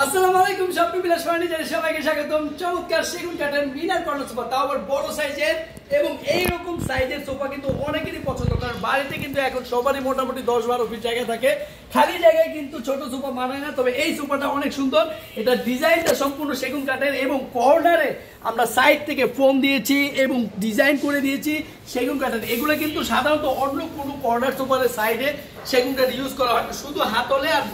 আসসালামু আলাইকুম শপিং বিলাস ফার্নিচারে সবাইকে স্বাগতম। চমৎকার সেগুন কাঠের মিনার কর্নার সোফা, তাও আবার বড় সাইজের এবং এই রকম সাইজের সোফা কিন্তু অনেকেরই পছন্দ, কারণ বাড়িতে কিন্তু এখন সবারই মোটামুটি 10-12 ফিট জায়গা থাকে, খালি জায়গায় কিন্তু ছোট সোফা মানায় না। তবে এই সোফাটা অনেক সুন্দর, এটা ডিজাইনটা সম্পূর্ণ সেগুন কাঠের এবং কর্নারে আমরা সাইড থেকে ফোম দিয়েছি এবং ডিজাইন করে দিয়েছি সেগুন কাঠের। এগুলো কিন্তু সাধারণত অন্য কোনো কর্নার সোফারের সাইডে সেগুন কাঠ ইউজ করা হয়, শুধু হাতলে আর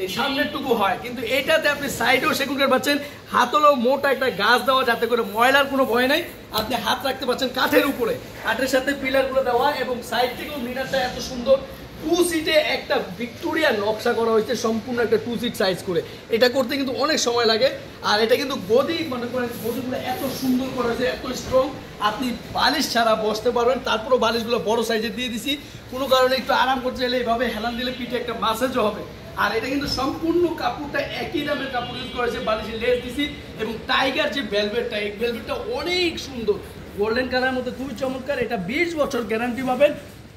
এই সামনের টুকু হয়, কিন্তু এটাতে আপনি সাইডেও সেগুন কাঠ পাচ্ছেন, হাতলেও মোটা একটা গাছ দেওয়া, যাতে করে ময়লার কোনো ভয় নাই, আপনি হাত রাখতে পারছেন কাঠের উপরে, কাঠের সাথে পিলারগুলো দেওয়া এবং সাইড থেকেও মিনারটা এত সুন্দর। 2 সিটে একটা ভিক্টোরিয়া নকশা করা হয়েছে, সম্পূর্ণ একটা 2 সিট সাইজ করে। এটা করতে কিন্তু অনেক সময় লাগে, আর এটা কিন্তু গদি মনে করেন গদিগুলো এত সুন্দর করা হয়েছে, এত স্ট্রং, আপনি বালিশ ছাড়া বসতে পারবেন। তারপরেও বালিশগুলো বড় সাইজের দিয়ে দিছি, কোনো কারণে একটু আরাম করতে চাইলে এইভাবে হেলান দিলে পিঠে একটা মাসাজও হবে। আর এটা কিন্তু সম্পূর্ণ কাপড়টা একই দামের কাপড় ইউজ করেছে, বালিশে লেস দিছি এবং টাইগার যে ভেলভেটটা, এই ভেলভেটটা অনেক সুন্দর, গোল্ডেন কালারের মধ্যে খুবই চমৎকার। এটা 20 বছর গ্যারান্টি পাবেন,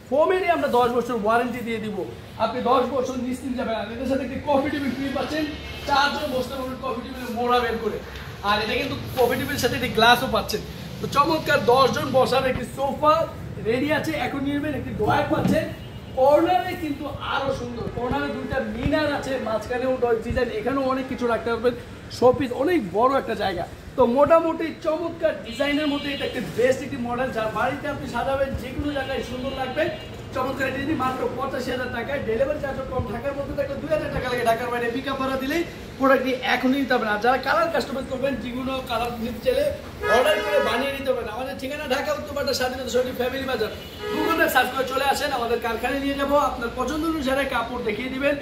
ফোমেরই আমরা 10 বছর ওয়ারেন্টি দিয়ে দিব, আপনি 10 বছর নিশ্চিন্ত যাবেন। আর এটার সাথে একটি কফি টেবিল ফ্রি পাচ্ছেন, 4 জন বসতে পারবেন কফি টেবিলে মোড়া বের করে। আর এটা কিন্তু কফি টেবিলের সাথে একটি গ্লাসও পাচ্ছেন। তো চমৎকার 10 জন বসার একটি সোফা রেডি আছে, এখন নিয়ে নেবেন। একটি ড্রয়ার পাচ্ছেন, কর্নারে কিন্তু আরো সুন্দর, কর্নারে 2টা মিনার আছে, মাঝখানেও ডিজাইন, এখানেও অনেক কিছু রাখতে পারবেন, শোপিস অনেক বড় একটা জায়গা। তো মোটামুটি চমৎকার ডিজাইনের মধ্যে এটা একটা বেস্ট একটি মডেল, যার বাড়িতে আপনি সাজাবেন, যে কোনো জায়গায় সুন্দর লাগবে। চমৎকার এটি যদি মাত্র 85,000 টাকায়, ডেলিভারি চার্জও কম, ঢাকার মধ্যে থাকলে 2,000 টাকা লাগে, ঢাকার বাইরে পিকআপ ভাড়া দিলেই প্রোডাক্টটি এখনই নিতে হবে না। যারা কালার কাস্টমাইজ করবেন, যেগুলো কালার নিতে চাইলে অর্ডার করে বানিয়ে নিতে পারেন। আমাদের ঠিকানা ঢাকা উত্তরপাড়া স্বাধীনতা সড়ক ফ্যামিলি বাজার, গুগলে সার্চ করে চলে আসেন, আমাদের কারখানায় নিয়ে যাবো, আপনার পছন্দ অনুসারে কাপড় দেখিয়ে দিবেন,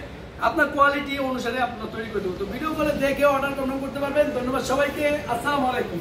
আপনার কোয়ালিটি অনুসারে আপনার তৈরি করে দেবো। তো ভিডিও কলে দেখে অর্ডার কনফার্ম করতে পারবেন। ধন্যবাদ সবাইকে, আসসালামু আলাইকুম।